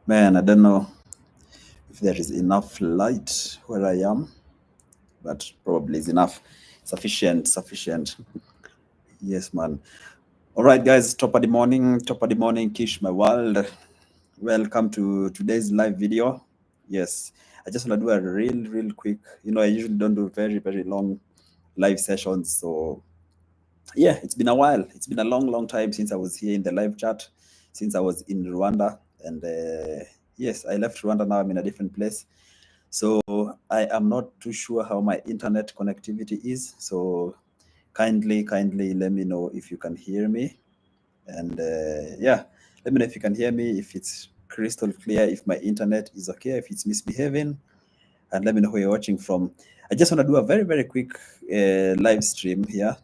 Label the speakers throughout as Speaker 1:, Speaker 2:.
Speaker 1: Man, I don't know if there is enough light where I am, but probably is enough. Sufficient. Yes, man. All right, guys, top of the morning, Kish, my world. Welcome to today's live video. Yes, I just want to do a real quick, I usually don't do very long live sessions. So yeah, it's been a while. It's been a long time since I was here in the live chat, since I was in Rwanda. And yes, I left Rwanda. Now I'm in a different place. So I am not too sure how my internet connectivity is. So kindly let me know if you can hear me. And yeah, let me know if you can hear me, if it's crystal clear, if my internet is okay, if it's misbehaving, and let me know where you're watching from. I just want to do a very quick live stream here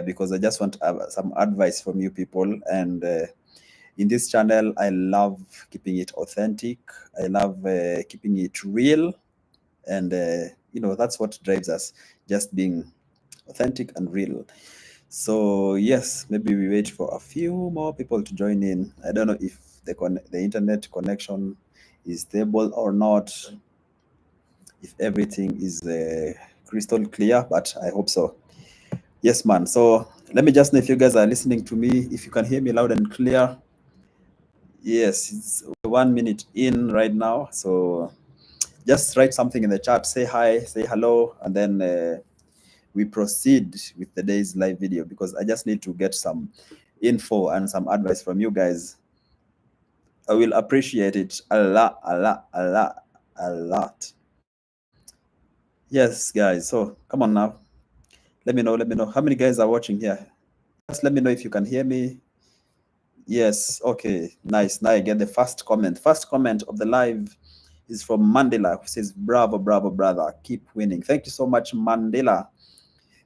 Speaker 1: because I just want some advice from you people. And in this channel, I love keeping it authentic. I love keeping it real. And that's what drives us, just being authentic and real. So yes, maybe we wait for a few more people to join in. I don't know if the internet connection is stable or not, if everything is crystal clear, but I hope so. Yes, man. So let me just know if you guys are listening to me, if you can hear me loud and clear. Yes, it's 1 minute in right now. So just write something in the chat, say hi, say hello, and then we proceed with the day's live video, because I just need to get some info and some advice from you guys. I will appreciate it a lot. Yes, guys. So come on now. Let me know how many guys are watching here. Just let me know if you can hear me. Yes, okay, nice. Now I get the first comment. First comment of the live is from Mandela, who says, bravo, brother, keep winning. Thank you so much, Mandela.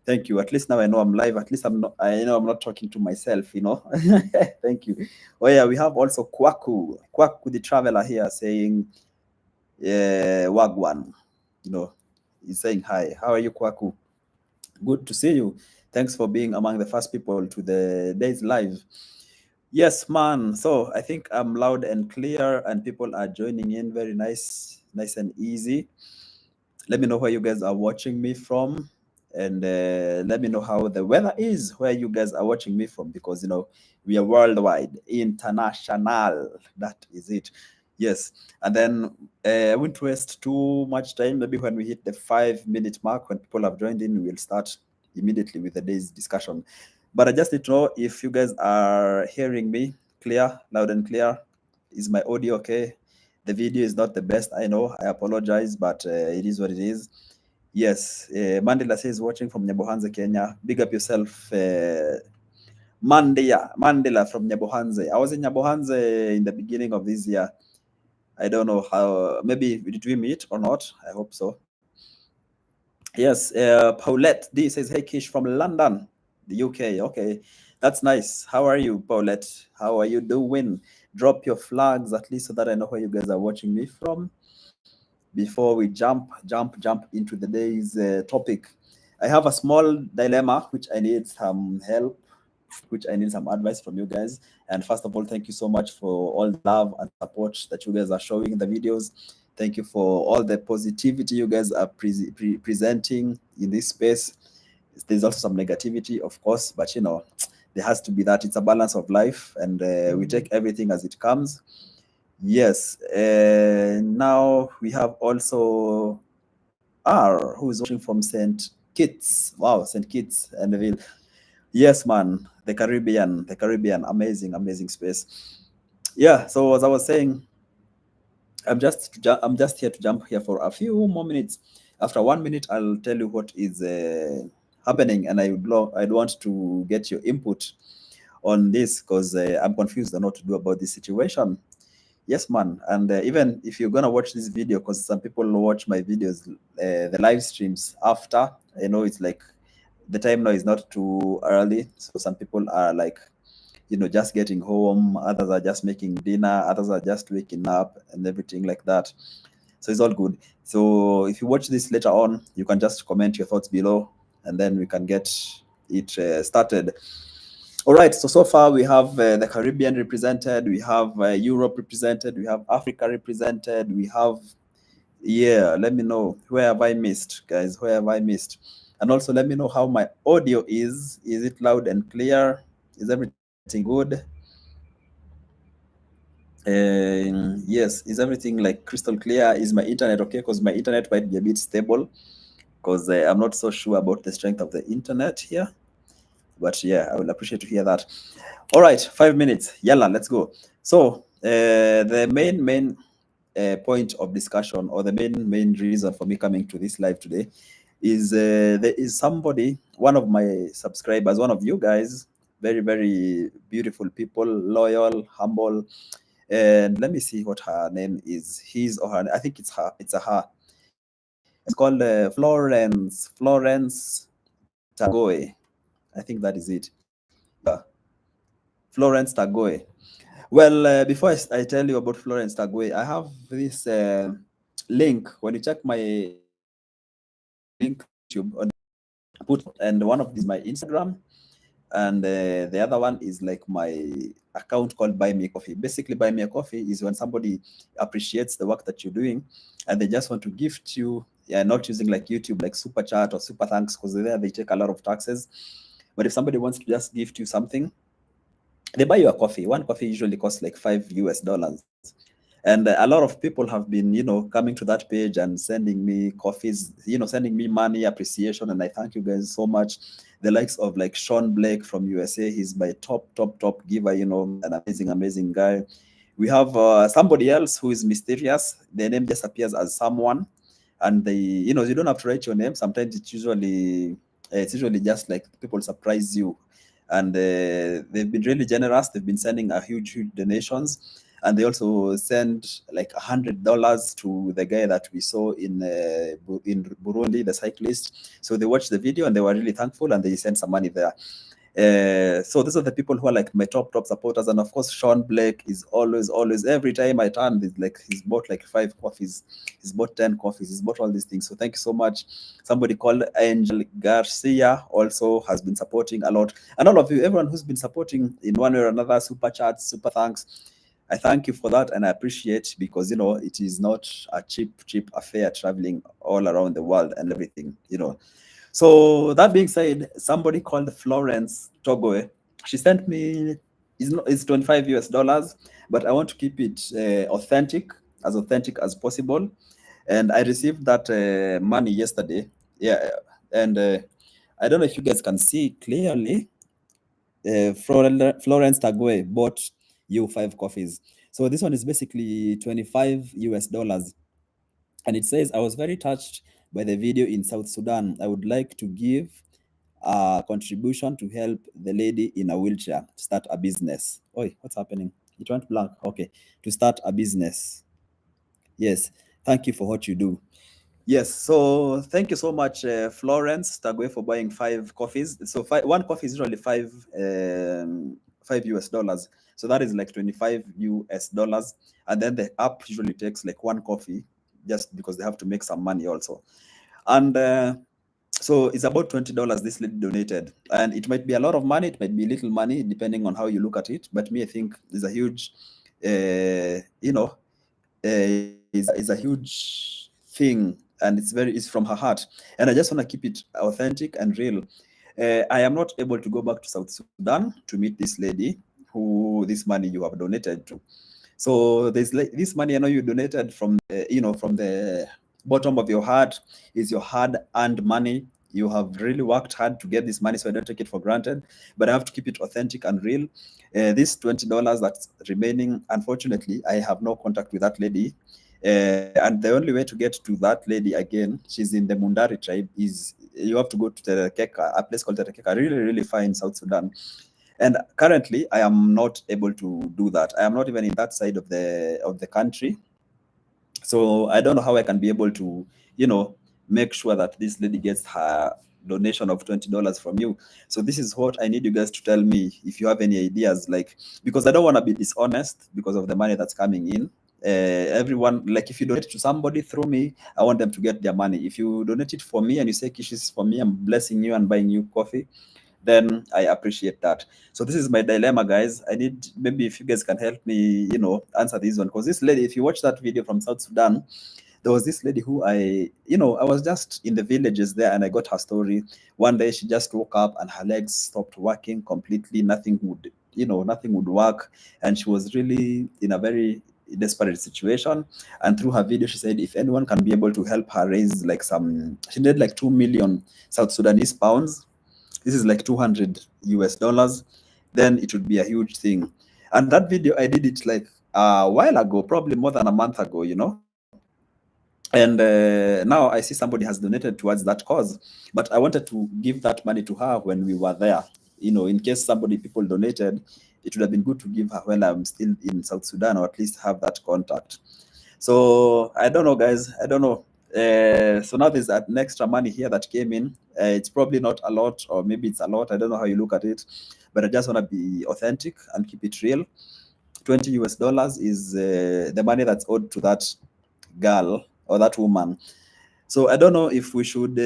Speaker 1: Thank you. At least now I know I'm live. At least I'm not talking to myself, Thank you. Oh yeah, we have also Kwaku the traveler here saying, Wagwan. He's saying hi. How are you, Kwaku? Good to see you. Thanks for being among the first people to the day's live. Yes, man. So I think I'm loud and clear, and people are joining in. Very nice and easy. Let me know where you guys are watching me from, and let me know how the weather is where you guys are watching me from, because we are worldwide, international. That is it. Yes. And then I won't waste too much time. Maybe when we hit the 5-minute mark, when people have joined in, we will start immediately with the day's discussion. But I just need to know if you guys are hearing me clear, loud and clear. Is my audio okay? The video is not the best, I know. I apologize, but it is what it is. Yes, Mandela says watching from Nyabohanze, Kenya. Big up yourself, Mandela from Nyabohanze. I was in Nyabohanze in the beginning of this year. I don't know how, maybe did we meet or not? I hope so. Yes, Paulette D says, hey Kish from London, the UK. Okay, that's nice. How are you, Paulette? How are you doing? Drop your flags at least so that I know where you guys are watching me from. Before we jump into the day's topic, I have a small dilemma which I need some help, which I need some advice from you guys. And first of all, thank you so much for all the love and support that you guys are showing in the videos. Thank you for all the positivity you guys are presenting in this space. There's also some negativity, of course, but there has to be that. It's a balance of life, and we take everything as it comes. Yes. Now we have also R, who is watching from St. Kitts. Wow, St. Kitts and Neville. Yes, man. The Caribbean. Amazing space. Yeah. So as I was saying, I'm just here to jump here for a few more minutes. After 1 minute, I'll tell you what is happening, and I'd want to get your input on this, because I'm confused on what to do about this situation. Yes, man. And even if you're gonna watch this video, because some people watch my videos, the live streams after, I know it's like the time now is not too early, so some people are like, just getting home, others are just making dinner, others are just waking up and everything like that. So it's all good. So if you watch this later on, you can just comment your thoughts below, and then we can get it started. All right, so far we have the Caribbean represented, we have Europe represented, we have Africa represented, we have, yeah, let me know, where have I missed, guys? Where have I missed? And also let me know how my audio is. Is it loud and clear? Is everything good? Yes, is everything like crystal clear? Is my internet okay? Because my internet might be a bit stable, because I'm not so sure about the strength of the internet here. But yeah, I will appreciate to hear that. All right, 5 minutes. Yalla, let's go. So the main point of discussion, or the main reason for me coming to this live today, is there is somebody, one of my subscribers, one of you guys, very beautiful people, loyal, humble, and let me see what her name is. His or her, I think it's her. It's a her. It's called Florence Tagoe. I think that is it. Yeah, Florence Tagoe. Well, before I tell you about Florence Tagoe, I have this link. When you check my link YouTube, on put, and one of these is my Instagram, and the other one is like my account called Buy Me a Coffee. Basically, Buy Me a Coffee is when somebody appreciates the work that you're doing, and they just want to gift you. Yeah, not using like YouTube, like super chat or super thanks, because there they take a lot of taxes. But if somebody wants to just gift you something, they buy you a coffee. One coffee usually costs like $5. And a lot of people have been, coming to that page and sending me coffees, sending me money, appreciation, and I thank you guys so much. The likes of like Sean Blake from USA, he's my top giver, an amazing guy. We have somebody else who is mysterious. Their name just appears as someone, and you don't have to write your name. Sometimes it's usually just like people surprise you, and they've been really generous. They've been sending a huge donations, and they also send like $100 to the guy that we saw in Burundi, the cyclist. So they watched the video and they were really thankful, and they sent some money there. So these are the people who are like my top supporters. And of course, Sean Blake is always, every time I turn, he's bought like 5 coffees, he's bought 10 coffees, he's bought all these things. So thank you so much. Somebody called Angel Garcia also has been supporting a lot, and all of you, everyone who's been supporting in one way or another, super chats, super thanks, I thank you for that, and I appreciate, because it is not a cheap affair traveling all around the world and everything. So that being said, somebody called Florence Togoe, she sent me, it's $25, but I want to keep it authentic as possible. And I received that money yesterday. Yeah, and I don't know if you guys can see clearly. Florence Tagoe bought you 5 coffees. So this one is basically $25. And it says, I was very touched by the video in South Sudan. I would like to give a contribution to help the lady in a wheelchair start a business. Oi, what's happening? It went blank. Okay. To start a business. Yes. Thank you for what you do. Yes. So thank you so much, Florence Tagoe, for buying 5 coffees. So one coffee is usually $5. So that is like $25. And then the app usually takes like 1 coffee, just because they have to make some money also. And so it's about $20 this lady donated. And it might be a lot of money, it might be little money, depending on how you look at it. But me, I think it's a huge, is a huge thing, and it's from her heart. And I just want to keep it authentic and real. I am not able to go back to South Sudan to meet this lady who this money you have donated to. So there's like this money I know you donated from from the bottom of your heart, is your hard-earned money. You have really worked hard to get this money, so I don't take it for granted. But I have to keep it authentic and real. This $20 that's remaining, unfortunately, I have no contact with that lady. And the only way to get to that lady again, she's in the Mundari tribe, is you have to go to Terekeka, a place called Terekeka, really far in South Sudan. And currently, I am not able to do that. I am not even in that side of the country. So I don't know how I can be able to, make sure that this lady gets her donation of $20 from you. So this is what I need you guys to tell me, if you have any ideas, like, because I don't want to be dishonest because of the money that's coming in. Everyone, like, if you donate to somebody through me, I want them to get their money. If you donate it for me and you say, Kish, is for me, I'm blessing you and buying you coffee, then I appreciate that. So this is my dilemma, guys. I need, maybe if you guys can help me, answer this one, because this lady, if you watch that video from South Sudan, there was this lady who I was just in the villages there, and I got her story. One day she just woke up and her legs stopped working completely. Nothing would work, and she was really in a very desperate situation. And through her video, she said if anyone can be able to help her raise like she needed like 2 million South Sudanese pounds. This is like 200 US dollars. Then it would be a huge thing. And that video, I did it like a while ago, probably more than a month ago. And now I see somebody has donated towards that cause, but I wanted to give that money to her when we were there. In case people donated, it would have been good to give her when I'm still in South Sudan, or at least have that contact. So I don't know, guys. I don't know. So now there's an extra money here that came in. It's probably not a lot, or maybe it's a lot. I don't know how you look at it, but I just want to be authentic and keep it real. 20 US dollars is the money that's owed to that girl or that woman. So I don't know if we should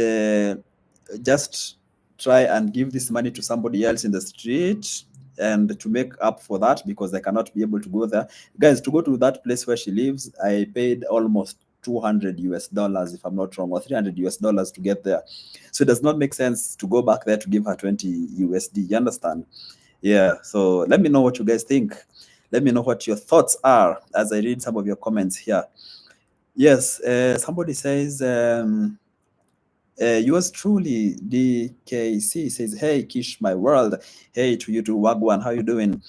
Speaker 1: just try and give this money to somebody else in the street, and to make up for that, because I cannot be able to go there. Guys, to go to that place where she lives, I paid almost 200 US dollars, if I'm not wrong, or 300 US dollars to get there. So it does not make sense to go back there to give her 20 USD. You understand? Yeah. So let me know what you guys think. Let me know what your thoughts are as I read some of your comments here. Yes, somebody says, yours truly, DKC, says, hey, Kish, my world. Hey, to you too, Wagwan, how you doing?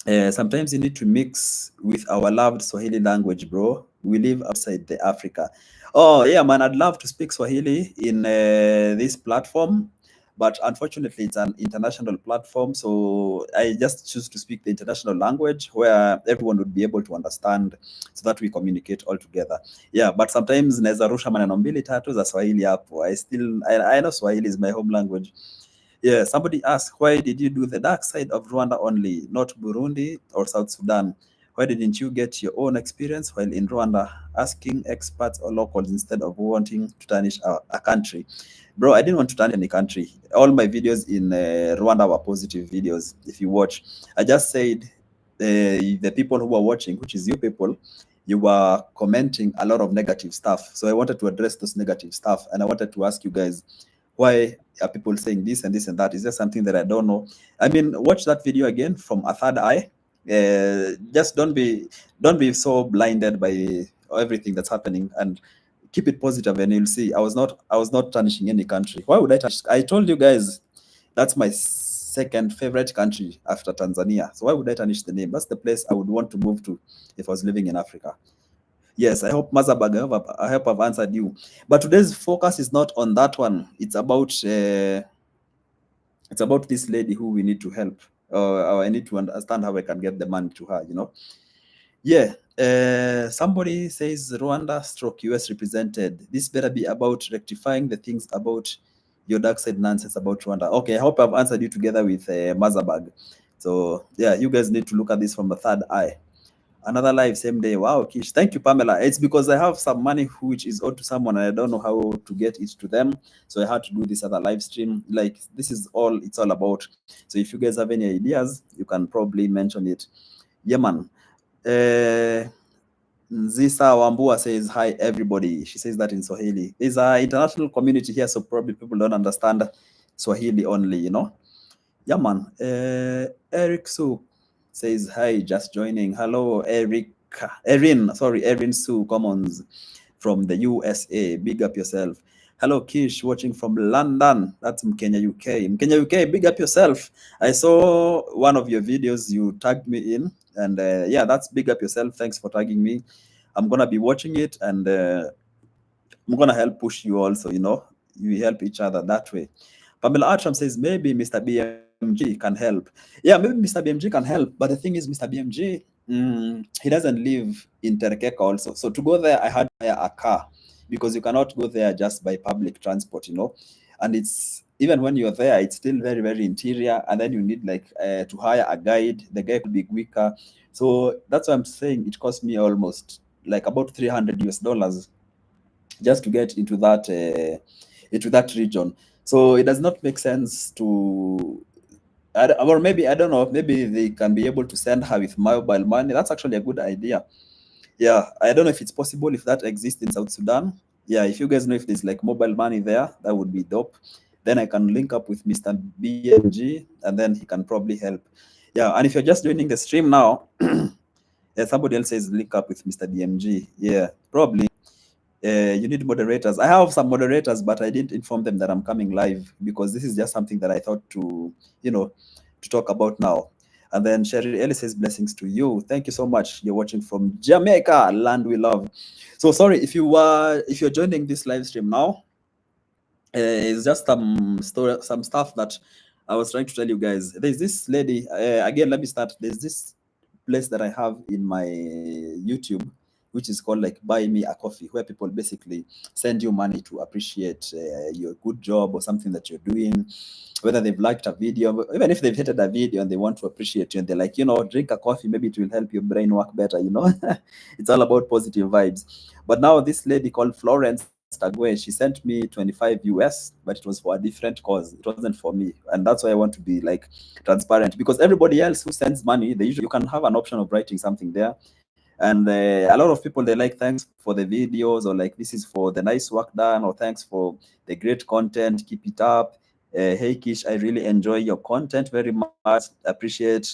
Speaker 1: Sometimes you need to mix with our loved Swahili language, bro. We live outside the Africa. Oh, yeah, man, I'd love to speak Swahili in this platform, but unfortunately, it's an international platform, so I just choose to speak the international language where everyone would be able to understand, so that we communicate all together. Yeah, but sometimes naweza rusha maneno mbili tatu za Swahili hapo. I know Swahili is my home language. Yeah, somebody asked, why did you do the dark side of Rwanda only, not Burundi or South Sudan? Why didn't you get your own experience while in Rwanda, asking experts or locals instead of wanting to tarnish a country? Bro, I didn't want to tarnish any country. All my videos in Rwanda were positive videos. If you watch, I just said the people who were watching, which is you people, you were commenting a lot of negative stuff. So I wanted to address those negative stuff, and I wanted to ask you guys, why are people saying this and this and that? Is there something that I don't know? I mean, watch that video again from a third eye. Just don't be so blinded by everything that's happening, and keep it positive, and you'll see I was not tarnishing any country. Why would I tarnish? I told you guys that's my second favorite country after Tanzania. So why would I tarnish the name? That's the place I would want to move to if I was living in Africa. Yes, I hope Mazabag, I hope I've answered you. But today's focus is not on that one. It's about this lady who we need to help. Or I need to understand how I can get the money to her. Yeah. Somebody says Rwanda stroke US represented. This better be about rectifying the things about your dark side nonsense about Rwanda. Okay, I hope I've answered you together with Mazabag. So yeah, you guys need to look at this from a third eye. Another live same day. Wow, Kish. Thank you, Pamela. It's because I have some money which is owed to someone, and I don't know how to get it to them. So I had to do this other live stream. Like, this is all it's all about. So if you guys have any ideas, you can probably mention it. Yeah, man. Nzisa Wambua says, hi, everybody. She says that in Swahili. There's an international community here, so probably people don't understand Swahili only. Yeah, man. Eric Su says, hi, just joining. Hello, Erin Sue Commons from the USA. Big up yourself. Hello, Kish, watching from London. That's Mkenya, UK. Mkenya, UK, big up yourself. I saw one of your videos you tagged me in, and yeah, that's big up yourself. Thanks for tagging me. I'm going to be watching it, and I'm going to help push you also, you help each other that way. Pamela Artram says, maybe Mr. BMG can help. Yeah, maybe Mr. BMG can help, but the thing is, Mr. BMG, he doesn't live in Terekeka also. So to go there, I had to hire a car, because you cannot go there just by public transport, and it's, even when you're there, it's still very, very interior, and then you need to hire a guide. The guy could be quicker. So that's why I'm saying it cost me almost like about 300 US dollars just to get into that region. So it does not make sense to, or maybe, I don't know, maybe they can be able to send her with mobile money. That's actually a good idea. Yeah, I don't know if it's possible, if that exists in South Sudan. Yeah, if you guys know if there's like mobile money there, that would be dope. Then I can link up with Mr. BMG, and then he can probably help. Yeah, and if you're just joining the stream now, yeah, somebody else says link up with Mr. DMG. Yeah, probably. You need moderators. I have some moderators, but I didn't inform them that I'm coming live, because this is just something that I thought to, to talk about now. And then Sherry Ellis says blessings to you. Thank you so much. You're watching from Jamaica, land we love. So sorry if you're joining this live stream now. It's just some stuff that I was trying to tell you guys. There's this lady. Again, let me start. There's this place that I have in my YouTube, which is called like Buy Me a Coffee, where people basically send you money to appreciate your good job or something that you're doing, whether they've liked a video, even if they've hated a video and they want to appreciate you, and they're like, drink a coffee, maybe it will help your brain work better. It's all about positive vibes. But now this lady called Florence Tagwe, she sent me 25 US, but it was for a different cause. It wasn't for me. And that's why I want to be like transparent, because everybody else who sends money, you can have an option of writing something there. And a lot of people, they like, thanks for the videos, or like, this is for the nice work done, or thanks for the great content, keep it up. Hey Kish, I really enjoy your content very much, appreciate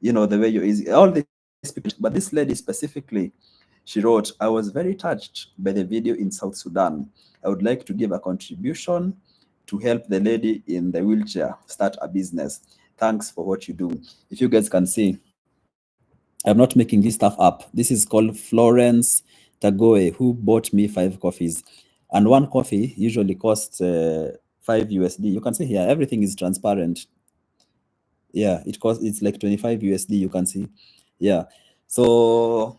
Speaker 1: the way you're easy, all these people. But this lady specifically, she wrote, I was very touched by the video in South Sudan. I would like to give a contribution to help the lady in the wheelchair start a business. Thanks for what you do. If you guys can see, I'm not making this stuff up. This is called Florence Tagoe, who bought me 5 coffees. And one coffee usually costs 5 USD. You can see here, everything is transparent. Yeah, it's like 25 USD, you can see. Yeah. So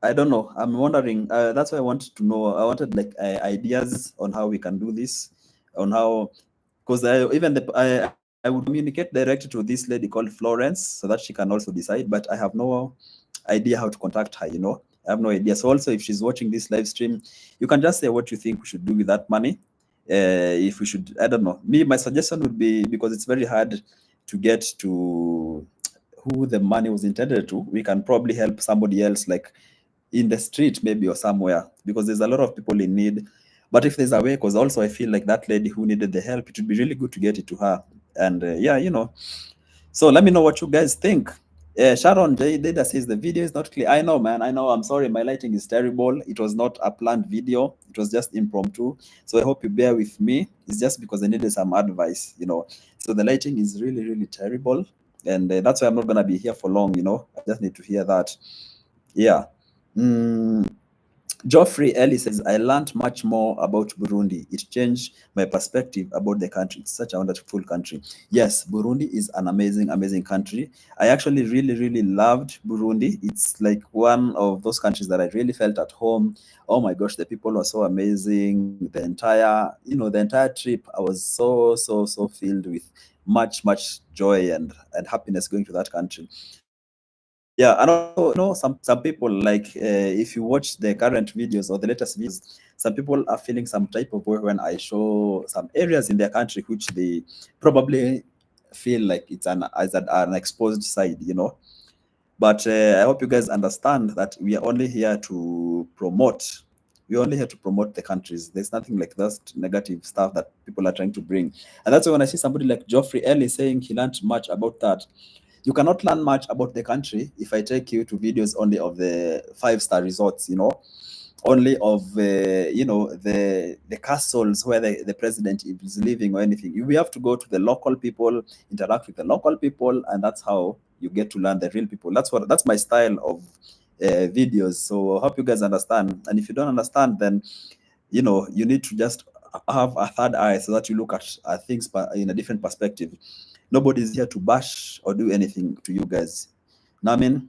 Speaker 1: I don't know. I'm wondering. That's why I wanted to know. I wanted like ideas on how we can do this, on how, because I would communicate directly to this lady called Florence so that she can also decide. But I have no idea how to contact her. I have no idea. So also, if she's watching this live stream, you can just say what you think we should do with that money. If we should, I don't know. My suggestion would be, because it's very hard to get to who the money was intended to, we can probably help somebody else, like in the street maybe, or somewhere, because there's a lot of people in need. But if there's a way, because also I feel like that lady who needed the help, it would be really good to get it to her. And so let me know what you guys think. Sharon J. Data says the video is not clear. I know, man. I know. I'm sorry. My lighting is terrible. It was not a planned video. It was just impromptu. So I hope you bear with me. It's just because I needed some advice. So the lighting is really, really terrible. And that's why I'm not going to be here for long. I just need to hear that. Yeah. Geoffrey Ellis says, I learned much more about Burundi. It changed my perspective about the country. It's such a wonderful country. Yes, Burundi is an amazing, amazing country. I actually really, really loved Burundi. It's like one of those countries that I really felt at home. Oh my gosh, the people were so amazing. The entire trip, I was so, so, so filled with much, much joy and happiness going to that country. Yeah, and also, some people, like, if you watch the current videos or the latest videos, some people are feeling some type of way when I show some areas in their country which they probably feel like it's an exposed side, But I hope you guys understand that we are only here to promote. We're only here to promote the countries. There's nothing like that negative stuff that people are trying to bring. And that's why when I see somebody like Geoffrey Ellis saying he learned much about that, you cannot learn much about the country if I take you to videos only of the 5-star resorts, only of the castles where the president is living or anything. We have to go to the local people, interact with the local people, and that's how you get to learn the real people. That's my style of videos. So I hope you guys understand. And if you don't understand, then you need to just have a third eye so that you look at things in a different perspective. Nobody's here to bash or do anything to you guys. Now, I mean,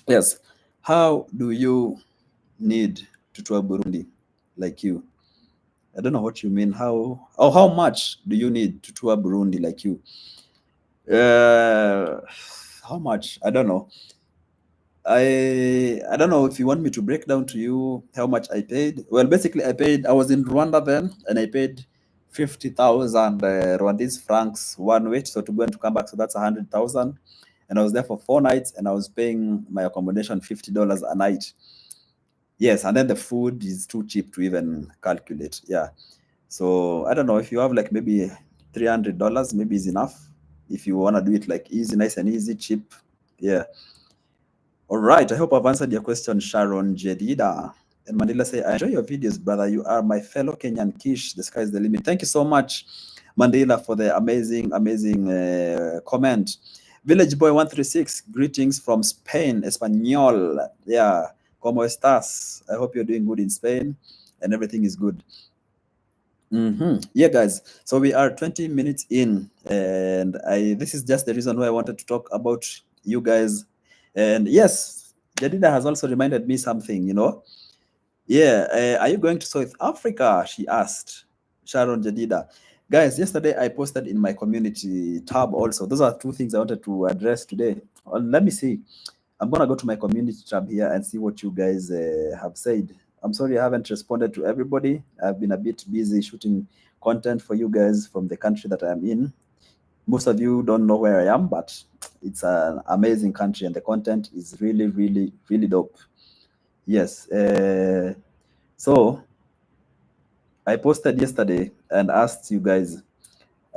Speaker 1: yes. How do you need to tour Burundi like you? I don't know what you mean. How much do you need to tour Burundi like you? How much? I don't know. I don't know if you want me to break down to you how much I paid. Well, basically, I was in Rwanda then, and I paid 50,000 Rwandese francs one way, so to go and to come back, so that's 100,000. And I was there for 4 nights, and I was paying my accommodation $50 a night. Yes, and then the food is too cheap to even calculate. Yeah, so I don't know if you have like maybe $300, maybe is enough if you want to do it like easy, nice and easy, cheap. Yeah. All right. I hope I've answered your question, Sharon Jedida. And Mandela say, I enjoy your videos, brother. You are my fellow Kenyan Kish. The sky is the limit. Thank you so much, Mandela, for the amazing, amazing comment. Village Boy 136, greetings from Spain, Espanol. Yeah. ¿Cómo estás? I hope you're doing good in Spain and everything is good. Yeah, guys. So we are 20 minutes in, and this is just the reason why I wanted to talk about you guys. And yes, Jadida has also reminded me something, Yeah, are you going to South Africa? She asked. Sharon Jadida. Guys, yesterday I posted in my community tab also. Those are two things I wanted to address today. Let me see. I'm going to go to my community tab here and see what you guys have said. I'm sorry I haven't responded to everybody. I've been a bit busy shooting content for you guys from the country that I'm in. Most of you don't know where I am, but it's an amazing country and the content is really, really, really dope. Yes. So I posted yesterday and asked you guys,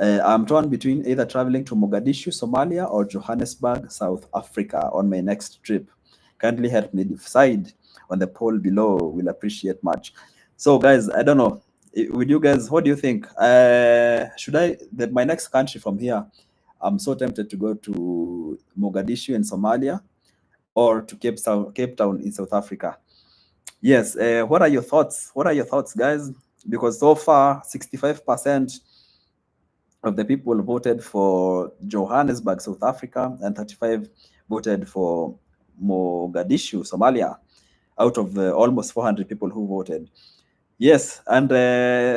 Speaker 1: I'm torn between either traveling to Mogadishu, Somalia, or Johannesburg, South Africa on my next trip. Kindly help me decide on the poll below. We'll appreciate much. So, guys, I don't know. With you guys, what do you think? My next country from here, I'm so tempted to go to Mogadishu in Somalia or to Cape Town in South Africa. Yes, what are your thoughts? What are your thoughts, guys? Because so far, 65% of the people voted for Johannesburg, South Africa, and 35 voted for Mogadishu, Somalia, out of almost 400 people who voted. Yes, and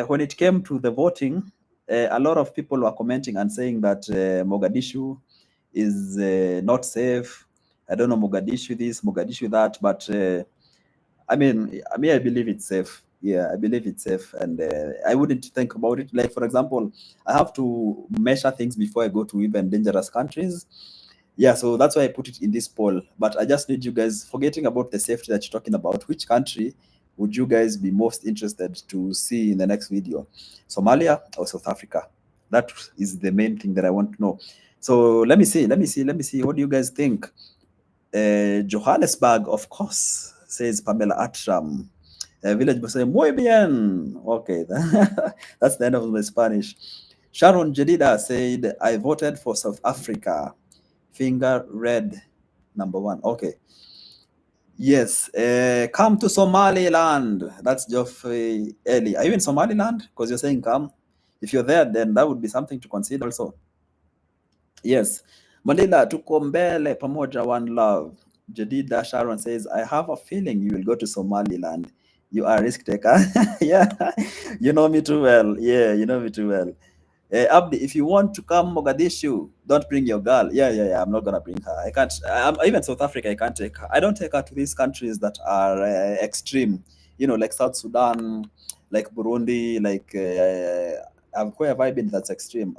Speaker 1: when it came to the voting, a lot of people were commenting and saying that Mogadishu is not safe. I don't know, Mogadishu this, Mogadishu that, but I believe it's safe. Yeah, I believe it's safe, and I wouldn't think about it. Like, for example, I have to measure things before I go to even dangerous countries. Yeah, so that's why I put it in this poll. But I just need you guys, forgetting about the safety that you're talking about, which country would you guys be most interested to see in the next video? Somalia or South Africa? That is the main thing that I want to know. So let me see. What do you guys think? Johannesburg, of course, says Pamela Atram. Village boy say, muy bien. Okay, that's the end of my Spanish. Sharon Jedida said, I voted for South Africa. Finger red, number 1. Okay. Yes, come to Somaliland. That's Geoffrey Eli. Are you in Somaliland? Because you're saying come. If you're there, then that would be something to consider also. Yes. Mandela, tuko mbele pamoja, one love. Jadida Sharon says, I have a feeling you will go to Somaliland. You are a risk taker. Yeah, you know me too well. Yeah, you know me too well. Abdi, if you want to come Mogadishu, don't bring your girl. Yeah. I'm not gonna bring her. I can't. Even South Africa, I can't take her. I don't take her to these countries that are extreme. Like South Sudan, like Burundi, like where have I been that's extreme?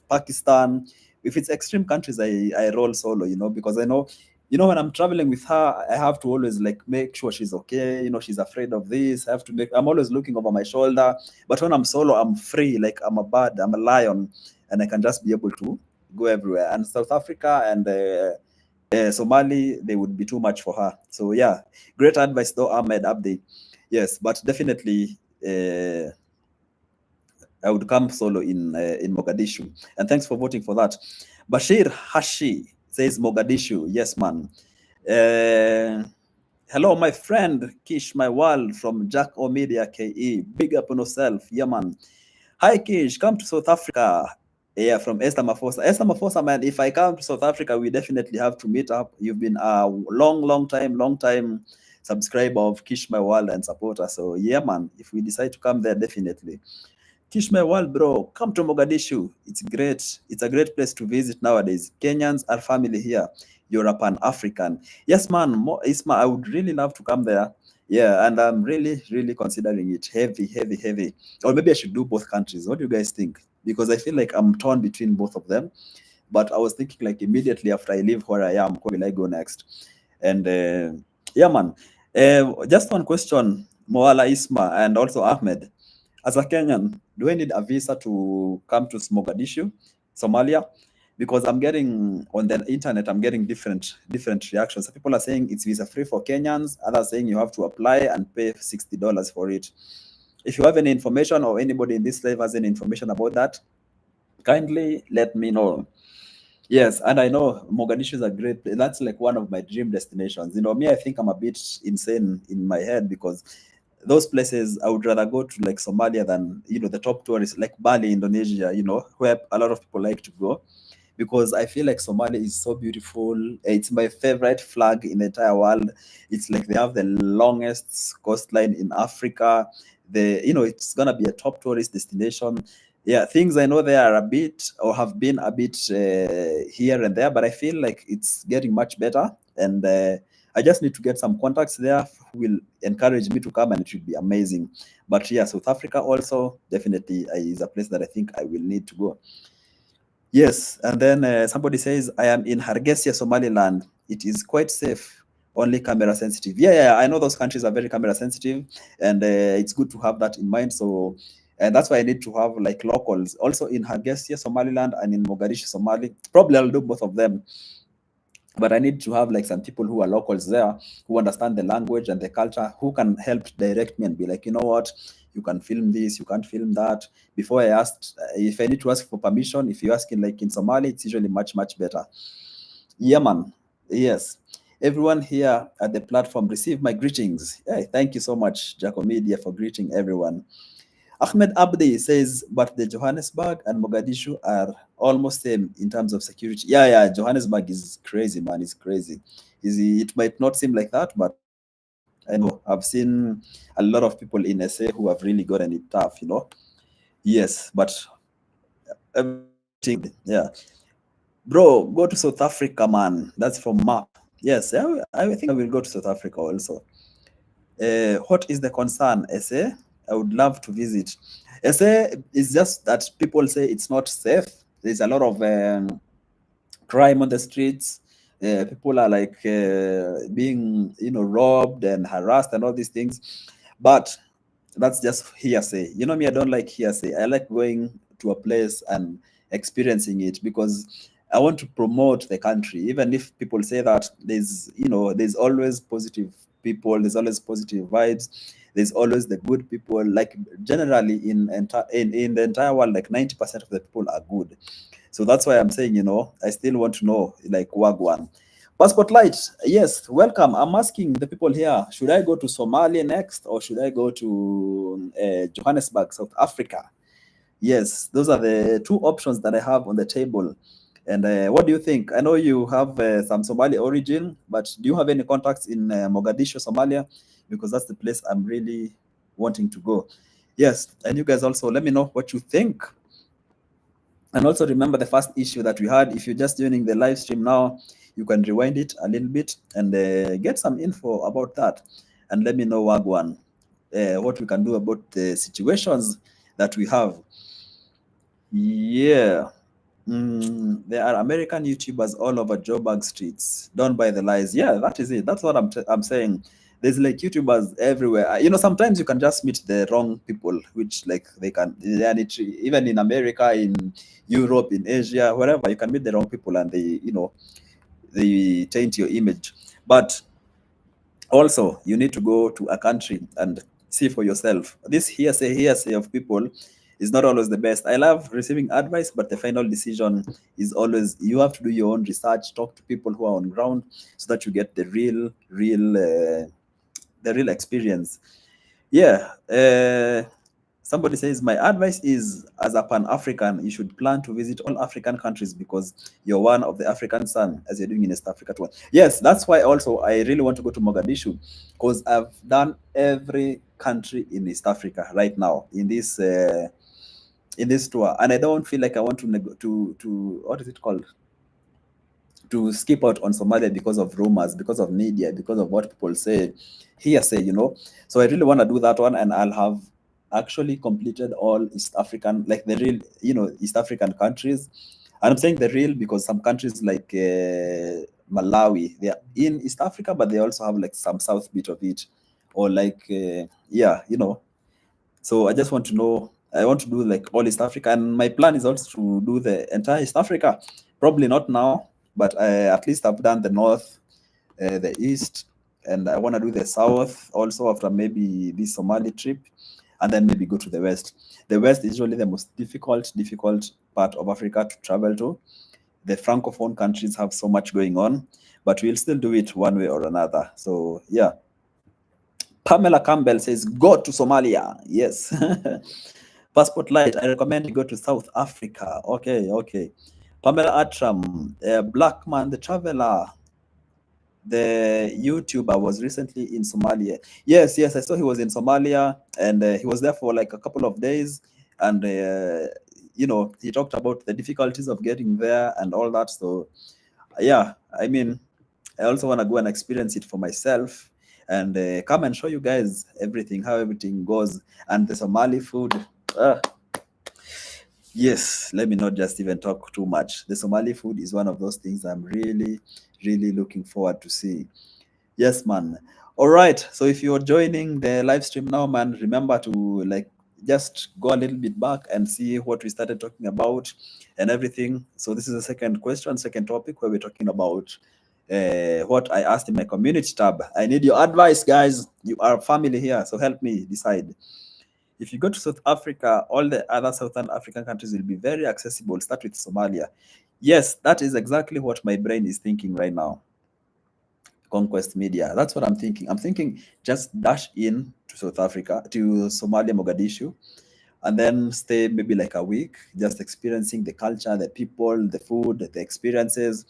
Speaker 1: Pakistan. If it's extreme countries, I roll solo. Because I know. When I'm traveling with her, I have to always like make sure she's okay. She's afraid of this. I'm always looking over my shoulder. But when I'm solo, I'm free. Like I'm a bird, I'm a lion, and I can just be able to go everywhere. And South Africa and Somali, they would be too much for her. So yeah, great advice though, Ahmed Abdi. Yes, but definitely I would come solo in Mogadishu. And thanks for voting for that. Bashir Hashi says Mogadishu. Yes, man. Hello, my friend Kish, my world from Jack O Media KE. Big up on yourself. Yeah, man. Hi, Kish. Come to South Africa. Yeah, from Esther Mafosa. Esther Mafosa, man, if I come to South Africa, we definitely have to meet up. You've been a long time subscriber of Kish, my world and supporter. So, yeah, man, if we decide to come there, definitely. Kish, my world, bro, come to Mogadishu. It's great. It's a great place to visit nowadays. Kenyans are family here. You're a Pan-African. Yes, man, Isma, I would really love to come there. Yeah, and I'm really considering it heavy. Or maybe I should do both countries. What do you guys think? Because I feel like I'm torn between both of them. But I was thinking like immediately after I leave where I am, where will I go next? And yeah, man. Just one question, Moala Isma and also Ahmed. As a Kenyan, do I need a visa to come to Mogadishu, Somalia? Because I'm getting on the internet, I'm getting different reactions. Some people are saying it's visa free for Kenyans. Others saying you have to apply and pay $60 for it. If you have any information or anybody in this live has any information about that, kindly let me know. Yes, and I know Mogadishu is a great place. That's like one of my dream destinations. Me, I think I'm a bit insane in my head because those places I would rather go to like Somalia than the top tourists like Bali, Indonesia, where a lot of people like to go because I feel like Somalia is so beautiful. It's my favorite flag in the entire world. It's like they have the longest coastline in Africa. It's gonna be a top tourist destination. Yeah, things I know they are a bit or have been a bit here and there, but I feel like it's getting much better. And I just need to get some contacts there who will encourage me to come, and it should be amazing. But yeah, South Africa also definitely is a place that I think I will need to go. Yes, and then somebody says, I am in Hargeisa, Somaliland. It is quite safe, only camera sensitive. Yeah, I know those countries are very camera sensitive, and it's good to have that in mind. So, and that's why I need to have like locals also in Hargeisa, Somaliland, and in Mogadishu, Somali. Probably I'll do both of them, but I need to have like some people who are locals there who understand the language and the culture, who can help direct me and be like, you know what, you can film this, you can't film that. Before I asked, if I need to ask for permission, if you ask in like in Somali, it's usually much better. Yeah, man. Yes. Everyone here at the platform, receive my greetings. Hey, thank you so much, Jaco Media, for greeting everyone. Ahmed Abdi says, but the Johannesburg and Mogadishu are almost same in terms of security. Yeah, Johannesburg is crazy, man. It's crazy. It might not seem like that, but I know I've seen a lot of people in SA who have really gotten it tough. Yes, but everything, yeah. Bro, go to South Africa, man. That's from Mark. Yes, I think I will go to South Africa also. What is the concern, SA? I would love to visit. SA is just that people say it's not safe. There's a lot of crime on the streets. People are like being, robbed and harassed and all these things. But that's just hearsay. Me, I don't like hearsay. I like going to a place and experiencing it because I want to promote the country. Even if people say that there's always positive people, there's always positive vibes, there's always the good people. Like generally in the entire world, like 90% of the people are good. So that's why I'm saying, I still want to know, like, Wagwan. Passport Light, yes, welcome. I'm asking the people here, should I go to Somalia next or should I go to Johannesburg, South Africa? Yes, those are the two options that I have on the table. And what do you think? I know you have some Somali origin, but do you have any contacts in Mogadishu, Somalia? Because that's the place I'm really wanting to go. Yes, and you guys also let me know what you think. And also remember the first issue that we had. If you're just joining the live stream now, you can rewind it a little bit and get some info about that. And let me know, Wagwan, what we can do about the situations that we have. Yeah. There are American YouTubers all over Joburg streets. Don't buy the lies. Yeah, that is it. That's what I'm saying. There's like YouTubers everywhere. Sometimes you can just meet the wrong people, which like even in America, in Europe, in Asia, wherever, you can meet the wrong people and they taint your image. But also, you need to go to a country and see for yourself. This hearsay of people is not always the best. I love receiving advice, but the final decision is always you have to do your own research, talk to people who are on ground, so that you get the real experience. Yeah. Somebody says, my advice is, as a Pan-African, you should plan to visit all African countries because you're one of the African sun, as you're doing in East Africa too. Yes, that's why also I really want to go to Mogadishu because I've done every country in East Africa right now in this tour, and I don't feel like I want to what is it called? to skip out on Somalia because of rumors, because of media, because of what people say, hearsay, you know. So I really want to do that one, and I'll have actually completed all East African, like the real, you know, East African countries. And I'm saying the real because some countries like Malawi, they are in East Africa, but they also have like some south bit of it, or like yeah, you know. So I just want to know. I want to do like all East Africa, and my plan is also to do the entire East Africa. Probably not now, but at least I've done the north, the east, and I want to do the south also after maybe this Somali trip, and then maybe go to the west. The west is usually the most difficult part of Africa to travel to. The francophone countries have so much going on, but we'll still do it one way or another. So yeah. Pamela Campbell says, go to Somalia. Yes. Passport Light, I recommend you go to South Africa. Okay, okay. Pamela Atram, Black Man the Traveler, the YouTuber, was recently in Somalia. Yes, yes, I saw he was in Somalia, and he was there for like a couple of days. And, you know, he talked about the difficulties of getting there and all that. So, yeah, I mean, I also want to go and experience it for myself and come and show you guys everything, how everything goes. And the Somali food. Yes, let me not just even talk too much. The Somali food is one of those things I'm really, really looking forward to see. Yes, man. All right. So if you're joining the live stream now, man, remember to like just go a little bit back and see what we started talking about and everything. So this is the second question, second topic where we're talking about what I asked in my community tab. I need your advice, guys. You are family here, so help me decide. If you go to South Africa, all the other Southern African countries will be very accessible. Start with Somalia. Yes, that is exactly what my brain is thinking right now. Conquest Media. That's what I'm thinking. I'm thinking just dash in to South Africa, to Somalia, Mogadishu, and then stay maybe like a week, just experiencing the culture, the people, the food, the experiences,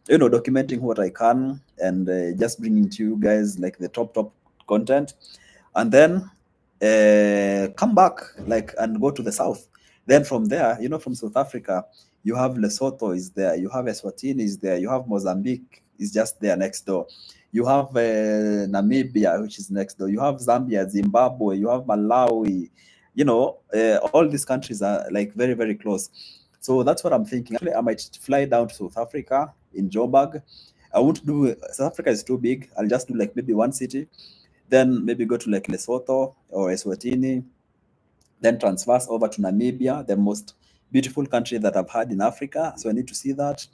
Speaker 1: you know, documenting what I can, and just bringing to you guys like the top content, and then come back like and go to the south. Then from there, you know, from South Africa, you have Lesotho is there, you have Eswatini is there, you have Mozambique is just there next door, you have Namibia, which is next door, you have Zambia, Zimbabwe, you have Malawi, you know, all these countries are like very close. So that's what I'm thinking. Actually, I might fly down to South Africa in Joburg. I won't do South Africa is too big. I'll just do like maybe one city, then maybe go to like Lesotho or Eswatini, then transverse over to Namibia, the most beautiful country that I've had in Africa. So I need to see that.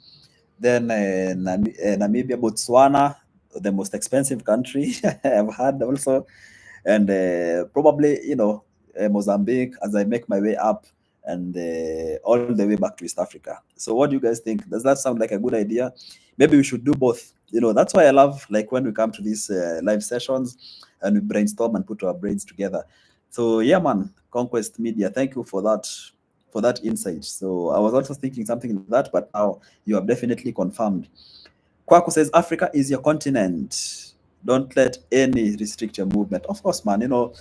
Speaker 1: Then Namibia, Botswana, the most expensive country I've had also, and probably, you know, Mozambique as I make my way up, and all the way back to East Africa. So what do you guys think? Does that sound like a good idea? Maybe we should do both. You know, that's why I love like when we come to these live sessions and we brainstorm and put our brains together. So yeah, man, Conquest Media, thank you for that insight. So I was also thinking something like that, but now you have definitely confirmed. Kwaku says Africa is your continent. Don't let any restrict your movement. Of course, man. You know,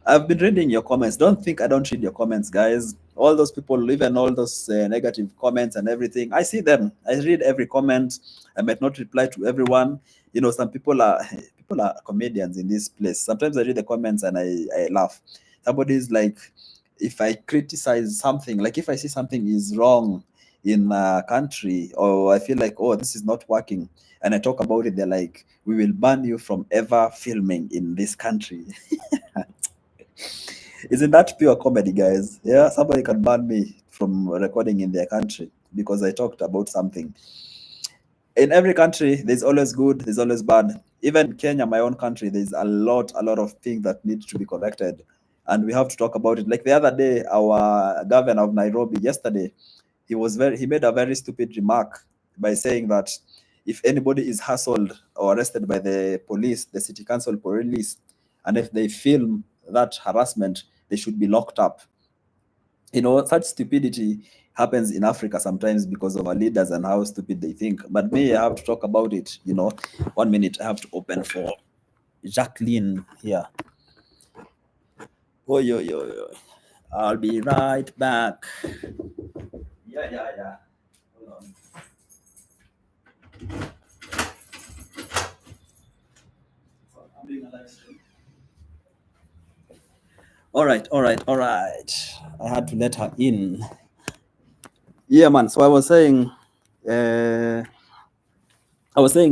Speaker 1: I've been reading your comments. Don't think I don't read your comments, guys. All those people, even all those negative comments and everything, I see them. I read every comment. I might not reply to everyone. You know, some people are people are comedians in this place. Sometimes I read the comments and I laugh. Somebody's like, if I criticize something, like if I see something is wrong in a country, or I feel like, oh, this is not working, and I talk about it, they're like, we will ban you from ever filming in this country. Isn't that pure comedy, guys? Yeah, somebody can ban me from recording in their country because I talked about something. In every country, there's always good, there's always bad. Even Kenya, my own country, there's a lot of things that need to be corrected, and we have to talk about it. Like the other day, our governor of Nairobi, yesterday, he made a very stupid remark by saying that if anybody is hassled or arrested by the police, the city council police, and if they film that harassment, they should be locked up. You know, such stupidity happens in Africa sometimes because of our leaders and how stupid they think. But me, I have to talk about it. You know, 1 minute, I have to open for Jacqueline here. Oh, yo. I'll be right back. Yeah. Hold on. I'm doing a live stream. All right, all right, all right. I had to let her in. Yeah, man. So uh, I was saying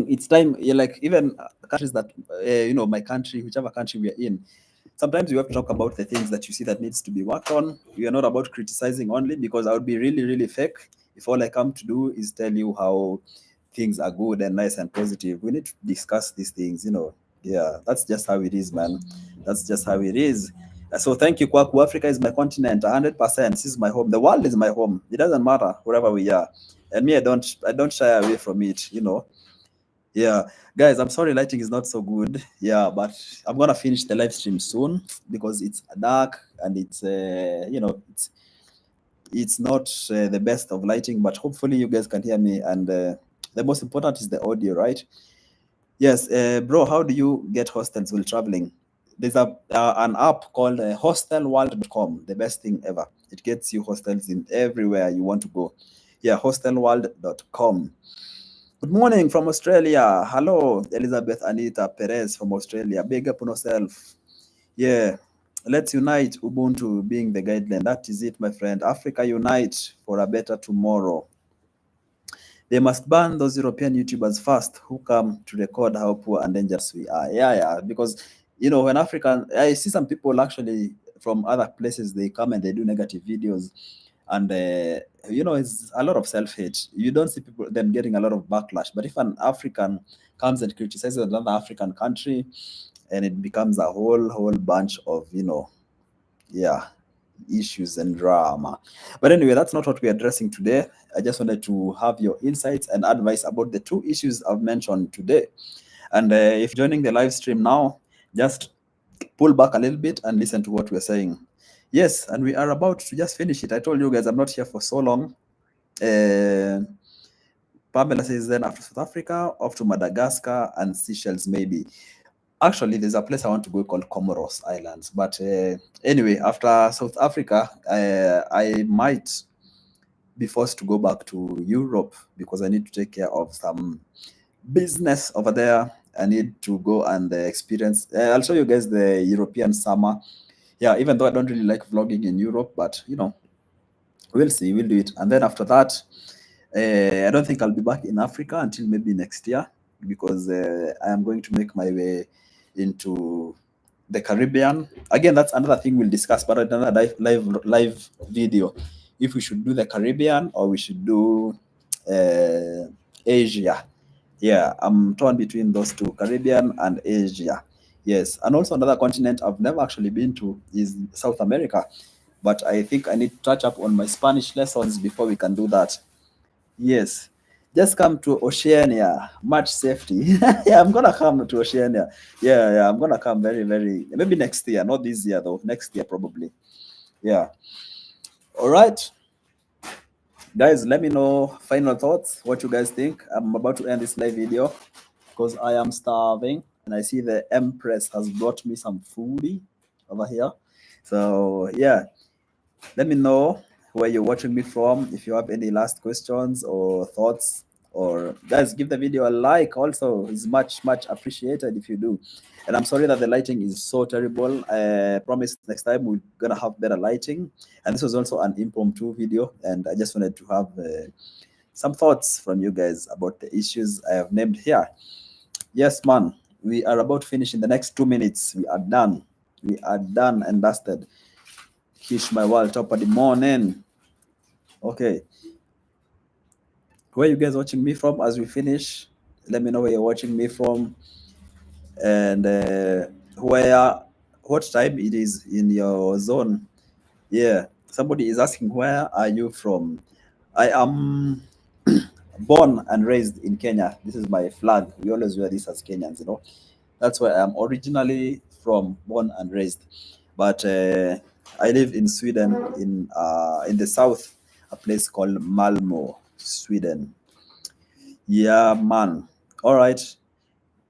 Speaker 1: it's time. Yeah, like even countries that my country, whichever country we are in, sometimes you have to talk about the things that you see that needs to be worked on. We are not about criticizing only, because I would be really, really fake if all I come to do is tell you how things are good and nice and positive. We need to discuss these things. Yeah, that's just how it is, man. That's just how it is. So thank you, Kwaku. Africa is my continent, 100%. This is my home. The world is my home. It doesn't matter wherever we are. And me, I don't shy away from it. Yeah, guys, I'm sorry lighting is not so good. Yeah, but I'm gonna finish the live stream soon because it's dark and it's not the best of lighting, but hopefully you guys can hear me. And the most important is the audio, right? Yes, bro. How do you get hostels while traveling? There's an app called hostelworld.com. The best thing ever. It gets you hostels in everywhere you want to go. Yeah, hostelworld.com. Good morning from Australia. Hello, Elizabeth Anita Perez from Australia. Big up on yourself. Yeah. Let's unite, Ubuntu being the guideline. That is it, my friend. Africa unite for a better tomorrow. They must ban those European YouTubers first who come to record how poor and dangerous we are. Yeah. Because, when I see some people actually from other places, they come and they do negative videos. And, it's a lot of self-hate. You don't see them getting a lot of backlash. But if an African comes and criticizes another African country, and it becomes a whole bunch of, yeah, issues and drama. But anyway, that's not what we're addressing today. I just wanted to have your insights and advice about the two issues I've mentioned today. And if joining the live stream now, just pull back a little bit and listen to what we're saying. Yes, and we are about to just finish it. I told you guys I'm not here for so long. Pamela says then after South Africa, off to Madagascar and Seychelles maybe. Actually, there's a place I want to go called Comoros Islands. But anyway, after South Africa, I might be forced to go back to Europe because I need to take care of some business over there. I need to go and experience. I'll show you guys the European summer. Yeah, even though I don't really like vlogging in Europe, but we'll see. We'll do it. And then after that, I don't think I'll be back in Africa until maybe next year because I am going to make my way into the Caribbean. Again, that's another thing we'll discuss, but another live video. If we should do the Caribbean or we should do Asia. Yeah, I'm torn between those two, Caribbean and Asia. Yes, and also another continent I've never actually been to is South America, but I think I need to touch up on my Spanish lessons before we can do that. Yes. Just come to Oceania. Much safety. Yeah, I'm gonna come to Oceania. Yeah, I'm gonna come very, very maybe next year, not this year though. Next year probably. Yeah. All right. Guys, let me know final thoughts, what you guys think. I'm about to end this live video because I am starving and I see the Empress has brought me some foodie over here. So yeah, let me know where you're watching me from. If you have any last questions or thoughts, or guys, give the video a like. Also, it's much appreciated if you do. And I'm sorry that the lighting is so terrible. I promise next time we're gonna have better lighting. And this was also an impromptu video, and I just wanted to have some thoughts from you guys about the issues I have named here. Yes, man, we are about to finish in the next 2 minutes. We are done. We are done and dusted. Kish my world top of the morning. Okay. Where you guys watching me from as we finish? Let me know where you're watching me from and what time it is in your zone. Yeah. Somebody is asking, where are you from? I am born and raised in Kenya. This is my flag. We always wear this as Kenyans. That's where I am originally from, born and raised. But I live in Sweden, in the south, a place called Malmo, Sweden. Yeah, man. All right.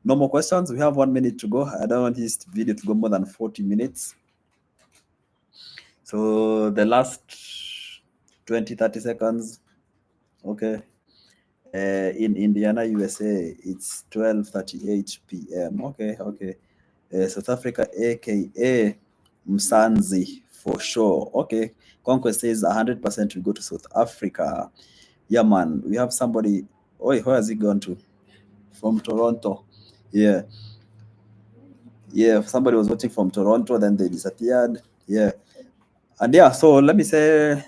Speaker 1: No more questions. We have 1 minute to go. I don't want this video to go more than 40 minutes. So the last 20, 30 seconds. Okay. in Indiana, USA, it's 12:38 p.m. Okay. South Africa, aka Msanzi, for sure. Okay. Conquest says 100% we go to South Africa. Yeah, man. We have somebody. Oh, where has he gone to? From Toronto. Yeah. Yeah. Somebody was voting from Toronto, then they disappeared. Yeah. And yeah, so let me say,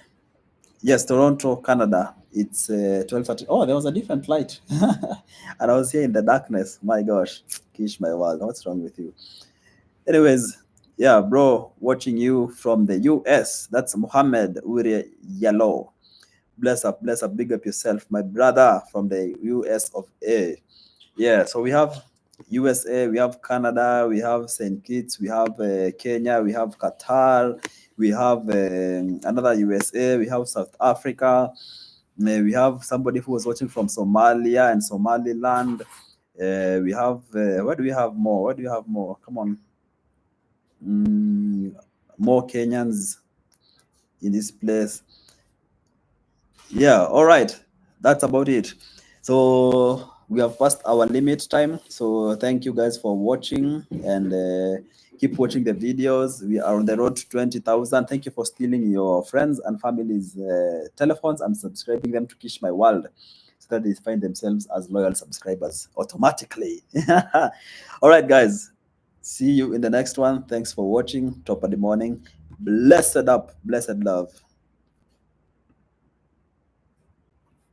Speaker 1: yes, Toronto, Canada. It's 12:30. Oh, there was a different light. And I was here in the darkness. My gosh. Kish my world. What's wrong with you? Anyways, yeah, bro, watching you from the US. That's Muhammad Uri Yellow. Bless up, big up yourself, my brother from the US of A. Yeah, so we have USA, we have Canada, we have St. Kitts, we have Kenya, we have Qatar, we have another USA, we have South Africa, we have somebody who was watching from Somalia and Somaliland. We have, what do we have more? What do you have more? Come on. More Kenyans in this place. Yeah, all right. That's about it. So we have passed our limit time. So thank you guys for watching, and keep watching the videos. We are on the road to 20,000. Thank you for stealing your friends and families' telephones and subscribing them to Kish My World, so that they find themselves as loyal subscribers automatically. All right, guys. See you in the next one. Thanks for watching. Top of the morning. Blessed up, blessed love.